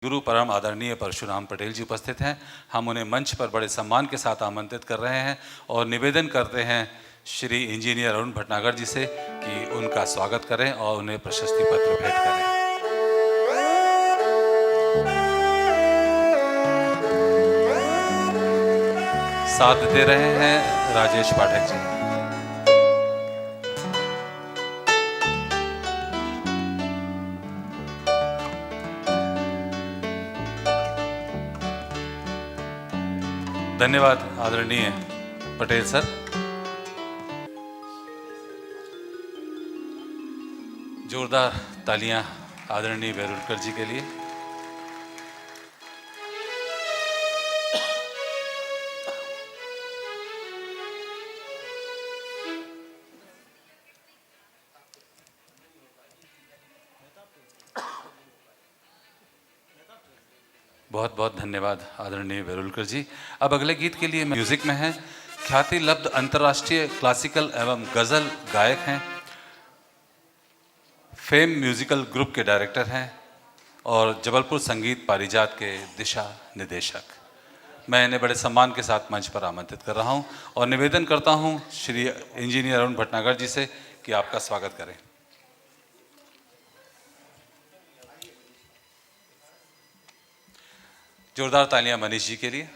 गुरु परम आदरणीय परशुराम पटेल जी उपस्थित हैं। हम उन्हें मंच पर बड़े सम्मान के साथ आमंत्रित कर रहे हैं और निवेदन करते हैं श्री इंजीनियर अरुण भटनागर जी से कि उनका स्वागत करें और उन्हें प्रशस्ति पत्र भेंट करें। साथ दे रहे हैं राजेश पाठक जी। धन्यवाद आदरणीय पटेल सर। जोरदार तालियां आदरणीय बेरुलकर जी के लिए। बहुत बहुत धन्यवाद आदरणीय बेरुलकर जी। अब अगले गीत के लिए म्यूजिक में हैं, ख्याति लब्ध अंतर्राष्ट्रीय क्लासिकल एवं गजल गायक हैं, फेम म्यूजिकल ग्रुप के डायरेक्टर हैं और जबलपुर संगीत पारिजात के दिशा निदेशक। मैं इन्हें बड़े सम्मान के साथ मंच पर आमंत्रित कर रहा हूं और निवेदन करता हूं श्री इंजीनियर अरुण भटनागर जी से कि आपका स्वागत करें। जोरदार तालियां मनीष जी के लिए।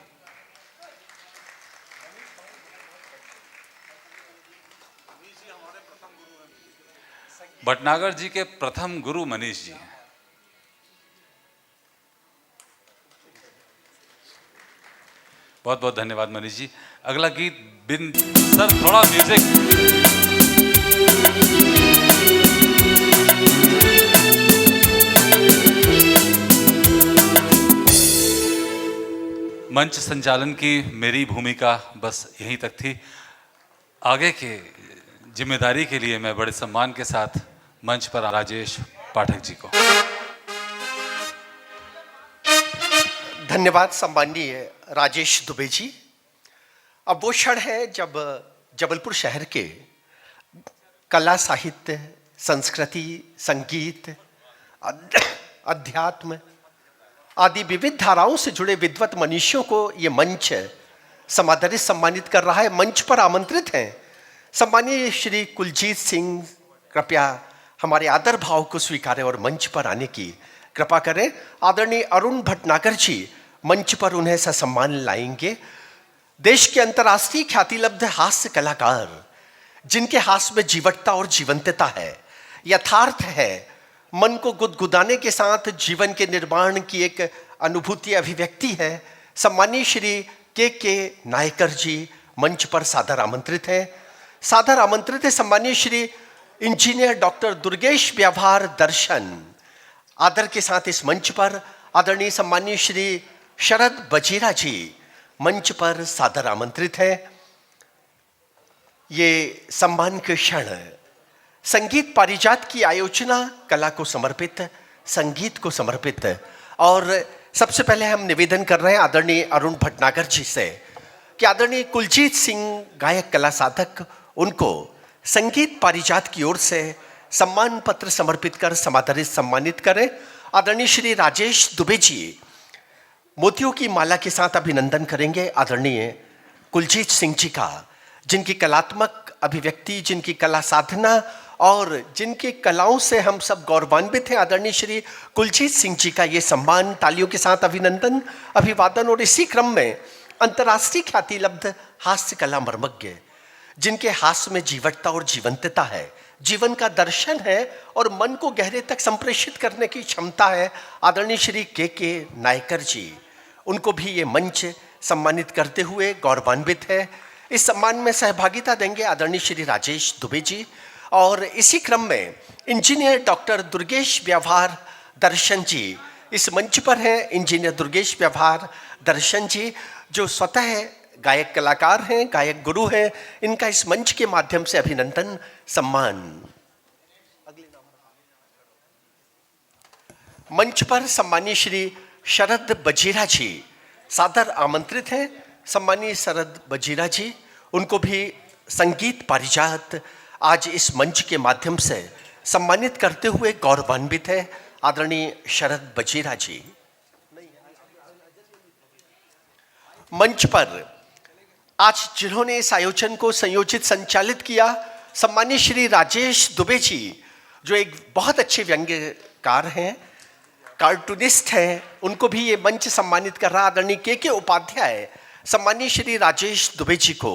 भटनागर जी के प्रथम गुरु मनीष जी हैं। बहुत बहुत धन्यवाद मनीष जी। अगला गीत बिन सर थोड़ा म्यूजिक। मंच संचालन की मेरी भूमिका बस यहीं तक थी। आगे के जिम्मेदारी के लिए मैं बड़े सम्मान के साथ मंच पर राजेश पाठक जी को। धन्यवाद सम्माननीय राजेश दुबे जी। अब वो क्षण है जब जबलपुर शहर के कला, साहित्य, संस्कृति, संगीत, अध्यात्म आदि विविध धाराओं से जुड़े विद्वत मनुष्यों को ये मंच समादरित सम्मानित कर रहा है। मंच पर आमंत्रित हैं सम्मानीय श्री कुलजीत सिंह। कृपया हमारे आदर भाव को स्वीकारें और मंच पर आने की कृपा करें। आदरणीय अरुण भटनागर जी मंच पर उन्हें ससम्मान लाएंगे। देश के अंतर्राष्ट्रीय ख्यातिलब्ध हास्य कलाकार, जिनके हास्य में जीवटता और जीवंतता है, यथार्थ है, मन को गुदगुदाने के साथ जीवन के निर्माण की एक अनुभूति, अभिव्यक्ति है। सम्मानीय श्री के नायकर जी मंच पर सादर आमंत्रित हैं। सादर आमंत्रित है सम्मानीय श्री इंजीनियर डॉक्टर दुर्गेश व्यवहार दर्शन। आदर के साथ इस मंच पर आदरणीय सम्मानीय श्री शरद बजीरा जी मंच पर सादर आमंत्रित हैं। ये सम्मान के क्षण संगीत पारिजात की आयोजना कला को समर्पित, संगीत को समर्पित। और सबसे पहले हम निवेदन कर रहे हैं आदरणीय अरुण भटनागर जी से कि आदरणीय कुलजीत सिंह गायक कला साधक, उनको संगीत पारिजात की ओर से सम्मान पत्र समर्पित कर समादरित सम्मानित करें। आदरणीय श्री राजेश दुबे जी मोतियों की माला के साथ अभिनंदन करेंगे आदरणीय कुलजीत सिंह जी का, जिनकी कलात्मक अभिव्यक्ति, जिनकी कला साधना और जिनकी कलाओं से हम सब गौरवान्वित हैं। आदरणीय श्री कुलजीत सिंह जी का ये सम्मान, तालियों के साथ अभिनंदन, अभिवादन। और इसी क्रम में अंतर्राष्ट्रीय ख्याति लब्ध हास्य कला मर्मज्ञ, जिनके हास्य में जीवटता और जीवंतता है, जीवन का दर्शन है और मन को गहरे तक संप्रेषित करने की क्षमता है, आदरणीय श्री के नायकर जी, उनको भी ये मंच सम्मानित करते हुए गौरवान्वित है। इस सम्मान में सहभागिता देंगे आदरणीय श्री राजेश दुबे जी। और इसी क्रम में इंजीनियर डॉक्टर दुर्गेश व्यवहार दर्शन जी इस मंच पर हैं। इंजीनियर दुर्गेश व्यवहार दर्शन जी जो स्वतः गायक कलाकार हैं, गायक गुरु हैं, इनका इस मंच के माध्यम से अभिनंदन सम्मान। मंच पर सम्मानीय श्री शरद बजीरा जी सादर आमंत्रित हैं। सम्मानीय शरद बजीरा जी, उनको भी संगीत पारिजात आज इस मंच के माध्यम से सम्मानित करते हुए गौरवान्वित है। आदरणीय शरद बजीरा जी। मंच पर आज जिन्होंने इस आयोजन को संयोजित संचालित किया, सम्मानीय श्री राजेश दुबे जी, जो एक बहुत अच्छे व्यंग्यकार हैं, कार्टूनिस्ट हैं, उनको भी ये मंच सम्मानित कर रहा। आदरणीय के उपाध्याय सम्मानीय श्री राजेश दुबे जी को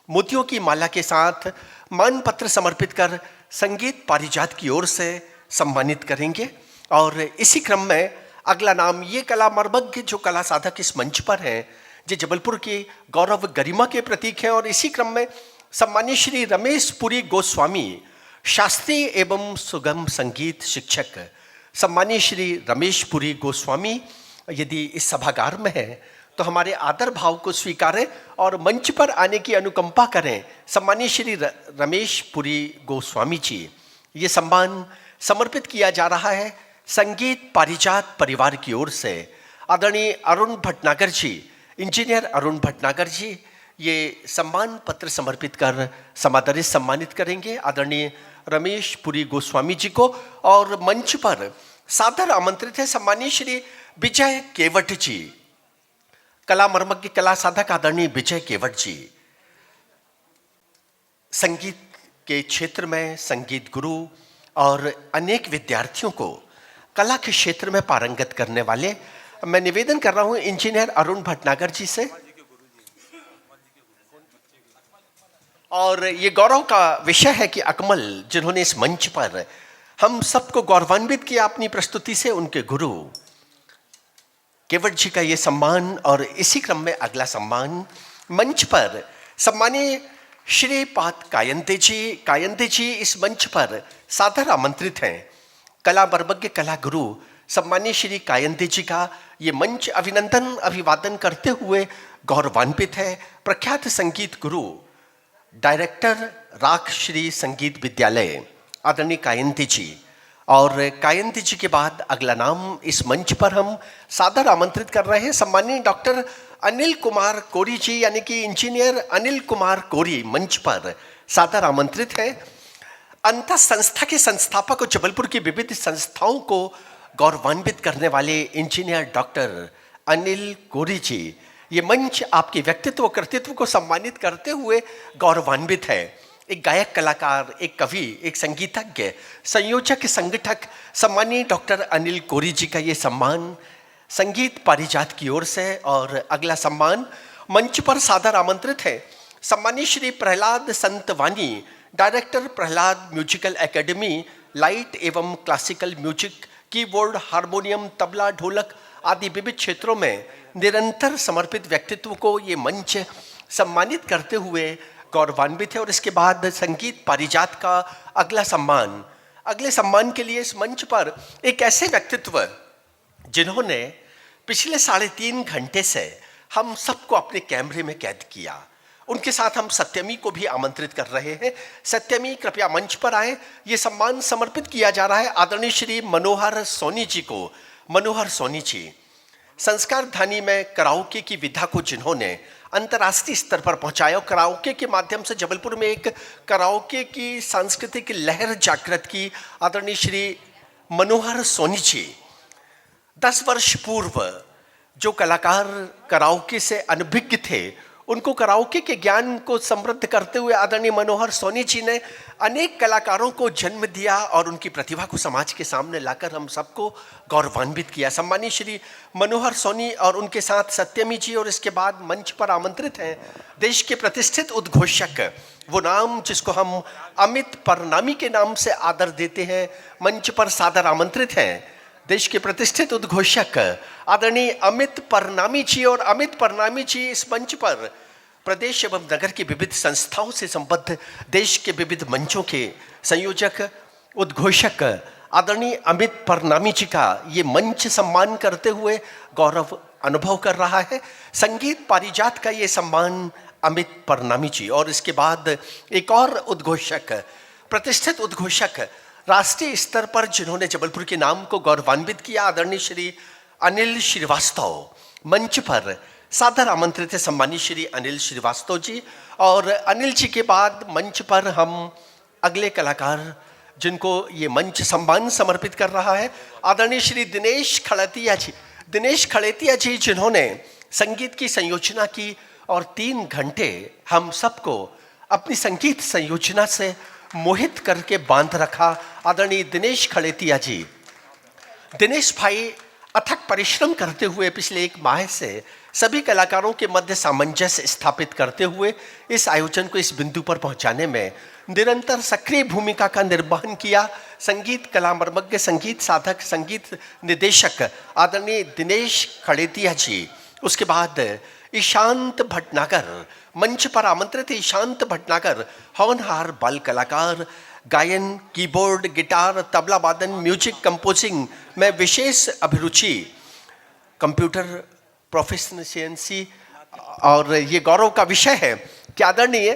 मोतियों की माला के साथ मान पत्र समर्पित कर संगीत पारिजात की ओर से सम्मानित करेंगे। और इसी क्रम में अगला नाम, ये कला मर्मज्ञ जो कला साधक इस मंच पर हैं, जो जबलपुर की गौरव गरिमा के प्रतीक हैं। और इसी क्रम में सम्मानीय श्री रमेश पुरी गोस्वामी, शास्त्रीय एवं सुगम संगीत शिक्षक। सम्मानीय श्री रमेश पुरी गोस्वामी यदि इस सभागार में है तो हमारे आदर भाव को स्वीकारें और मंच पर आने की अनुकंपा करें। सम्मानीय श्री रमेश पुरी गोस्वामी जी, ये सम्मान समर्पित किया जा रहा है संगीत पारिजात परिवार की ओर से। आदरणीय अरुण भटनागर जी, इंजीनियर अरुण भटनागर जी, ये सम्मान पत्र समर्पित कर समादरित सम्मानित करेंगे आदरणीय रमेश पुरी गोस्वामी जी को। और मंच पर सादर आमंत्रित है सम्मानीय श्री विजय केवट जी, कला मर्मज्ञ कला साधक आदरणीय विजय केवट जी, संगीत के क्षेत्र में संगीत गुरु और अनेक विद्यार्थियों को कला के क्षेत्र में पारंगत करने वाले। मैं निवेदन कर रहा हूं इंजीनियर अरुण भटनागर जी से, और ये गौरव का विषय है कि अकमल, जिन्होंने इस मंच पर हम सबको गौरवान्वित किया अपनी प्रस्तुति से, उनके गुरु केवट जी का ये सम्मान। और इसी क्रम में अगला सम्मान मंच पर सम्मानीय श्री पात कायंदे जी इस मंच पर सादर आमंत्रित हैं। कला मर्मज्ञ कला गुरु सम्मानीय श्री कायंदे जी का ये मंच अभिनंदन अभिवादन करते हुए गौरवान्वित है। प्रख्यात संगीत गुरु, डायरेक्टर राख श्री संगीत विद्यालय आदरणीय कायंदे जी। और कायंदे जी के बाद अगला नाम इस मंच पर हम सादर आमंत्रित कर रहे हैं सम्मानीय डॉक्टर अनिल कुमार कोरी जी, यानी कि इंजीनियर अनिल कुमार कोरी मंच पर सादर आमंत्रित है। अंतः संस्था के संस्थापक और जबलपुर की विविध संस्थाओं को गौरवान्वित करने वाले इंजीनियर डॉक्टर अनिल कोरी जी, ये मंच आपके व्यक्तित्व और कृतित्व को सम्मानित करते हुए गौरवान्वित है। एक गायक कलाकार, एक कवि, एक संगीतज्ञ, संयोजक, संगठक सम्मानीय डॉक्टर अनिल कोरी जी का ये सम्मान संगीत पारिजात की ओर से। और अगला सम्मान मंच पर सादर आमंत्रित है सम्मानीय Shri Prahlad Santwani, director Prahlad musical academy, light एवं classical music, keyboard, harmonium, tabla, dholak आदि विविध क्षेत्रों में निरंतर समर्पित व्यक्तित्व को ये मंच सम्मानित करते हुए गौरवान्वित है। और इसके बाद संगीत पारिजात का अगला सम्मान, अगले सम्मान के लिए इस मंच पर एक ऐसे व्यक्तित्व जिन्होंने पिछले 3.5 घंटे से हम सबको अपने कैमरे में कैद किया, उनके साथ हम सत्यमी को भी आमंत्रित कर रहे हैं। सत्यमी कृपया मंच पर आए। ये सम्मान समर्पित किया जा रहा है आदरणीय श्री मनोहर सोनी जी को। मनोहर सोनी जी संस्कार धानी में कराओके की विधा को जिन्होंने अंतर्राष्ट्रीय स्तर पर पहुंचाया, कराओके के माध्यम से जबलपुर में एक कराओके की सांस्कृतिक लहर जागृत की आदरणीय श्री मनोहर सोनी जी। 10 वर्ष पूर्व जो कलाकार कराओके से अनभिज्ञ थे, उनको कराओके के ज्ञान को समृद्ध करते हुए आदरणीय मनोहर सोनी जी ने अनेक कलाकारों को जन्म दिया और उनकी प्रतिभा को समाज के सामने लाकर हम सबको गौरवान्वित किया। सम्मानीय श्री मनोहर सोनी और उनके साथ सत्यमी जी। और इसके बाद मंच पर आमंत्रित हैं देश के प्रतिष्ठित उद्घोषक, वो नाम जिसको हम अमित परनामी के नाम से आदर देते हैं, मंच पर सादर आमंत्रित हैं देश के प्रतिष्ठित उद्घोषक आदरणीय अमित परनामी जी। और अमित परनामी जी इस मंच पर प्रदेश एवं नगर की विविध संस्थाओं से संबद्ध देश के विविध मंचों के संयोजक, उद्घोषक आदरणीय अमित परनामी जी का ये मंच सम्मान करते हुए गौरव अनुभव कर रहा है। संगीत पारिजात का ये सम्मान अमित परनामी जी। और इसके बाद एक और उद्घोषक, प्रतिष्ठित उद्घोषक, राष्ट्रीय स्तर पर जिन्होंने जबलपुर के नाम को गौरवान्वित किया, आदरणीय श्री अनिल श्रीवास्तव मंच पर सादर आमंत्रित है सम्मानीय श्री अनिल श्रीवास्तव जी। और अनिल जी के बाद मंच पर हम अगले कलाकार जिनको ये मंच सम्मान समर्पित कर रहा है, आदरणीय श्री दिनेश खड़ेतिया जी। दिनेश खड़ेतिया जी जिन्होंने संगीत की संयोजना की और 3 घंटे हम सबको अपनी संगीत संयोजना से मोहित करके बांध रखा। आदरणीय दिनेश खड़ेतिया जी, दिनेश भाई अथक परिश्रम करते हुए पिछले 1 माह से सभी कलाकारों के मध्य सामंजस्य स्थापित करते हुए इस आयोजन को इस बिंदु पर पहुंचाने में निरंतर सक्रिय भूमिका का निर्वहन किया। संगीत कला मर्मज्ञ, संगीत साधक, संगीत निदेशक आदरणीय दिनेश खड़ेतिया जी। उसके बाद ईशांत भटनागर, मंच पर आमंत्रित ईशांत भटनागर होनहार बाल कलाकार, गायन, कीबोर्ड, गिटार, तबला वादन, म्यूजिक कंपोजिंग में विशेष अभिरुचि, कंप्यूटर प्रोफिशिएंसी। और ये गौरव का विषय है कि आदरणीय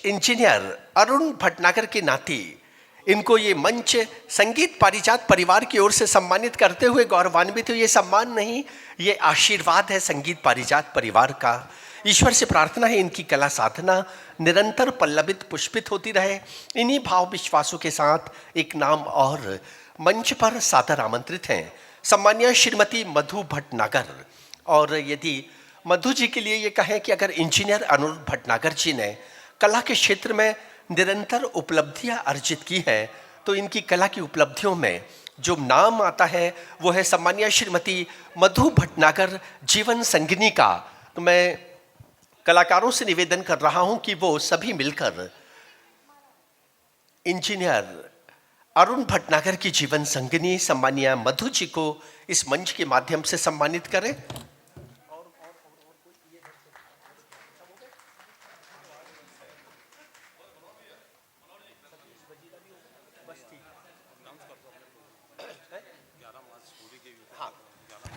इंजीनियर अरुण भटनागर के नाती इनको ये मंच संगीत पारिजात परिवार की ओर से सम्मानित करते हुए गौरवान्वित हुए। ये सम्मान नहीं, ये आशीर्वाद है संगीत पारिजात परिवार का। ईश्वर से प्रार्थना है इनकी कला साधना निरंतर पल्लवित पुष्पित होती रहे। इन्हीं भाव विश्वासों के साथ एक नाम और मंच पर सादर आमंत्रित हैं सम्मानीय श्रीमती मधु भटनागर। और यदि मधु जी के लिए ये कहें कि अगर इंजीनियर अरुण भटनागर जी ने कला के क्षेत्र में निरंतर उपलब्धियां अर्जित की है, तो इनकी कला की उपलब्धियों में जो नाम आता है वो है सम्मानीय श्रीमती मधु भटनागर जीवन संगिनी का। तो मैं कलाकारों से निवेदन कर रहा हूं कि वो सभी मिलकर इंजीनियर अरुण भटनागर की जीवन संगिनी सम्मानीय मधु जी को इस मंच के माध्यम से सम्मानित करें।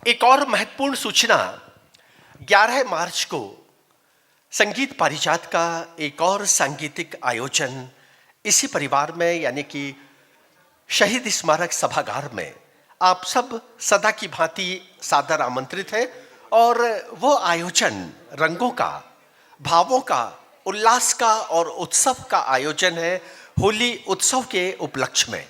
एक और महत्वपूर्ण सूचना, 11 मार्च को संगीत पारिजात का एक और सांगीतिक आयोजन इसी परिवार में यानी कि शहीद स्मारक सभागार में आप सब सदा की भांति सादर आमंत्रित हैं। और वो आयोजन रंगों का, भावों का, उल्लास का और उत्सव का आयोजन है होली उत्सव के उपलक्ष्य में।